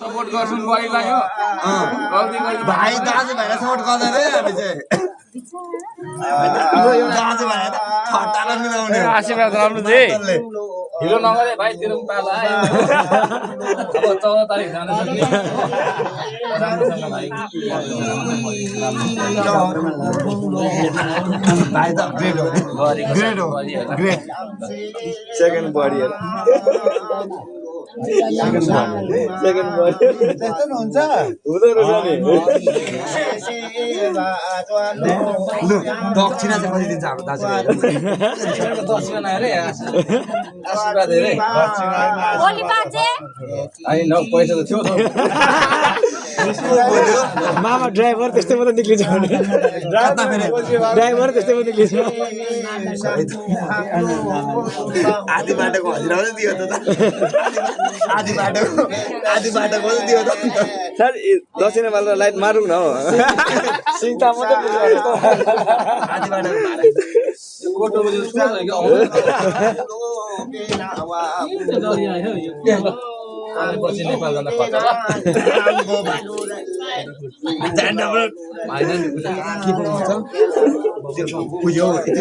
support गर्छौं बढीलाई हो गल्ती गर्ने भाइ दाजु भाइलाई सपोर्ट गर्दैन है हामी चाहिँ दाजु भाइ त खट्टाला मिलाउने आशीर्वाद राम्रो दे हिरो नगरे भाइ तेरो पाला आयो अब 14 तारिख जान सक्ने भाइ त ग्रेट हो ग्रेट हो great second buddy second buddy त्यस्तो हुन्छ हुँदो रहेछ नि लु दक्षिणा चाहिँ कति दिन्छ हाम्रो दाजुभाइ दक्षिणा हेरे आशीर्वाद हेरे भोलि बाजे होइन पैसा त थियो मामा ड्राइभर त्यस्तै मात्रै निक्लिन्छ भने ड्राइभर त्यस्तै मात्रै निक्लिन्छ आधी बाटोको हजिरा पनि दियो त आधी बाटोको पनि दियो त सर दक्षिण माल लाइट मारौँ न हो सिङ्ता मात्रै आधी बाटोको कोटो पछि नेपाल जाँदा खर्च भाइ के पो भन्छ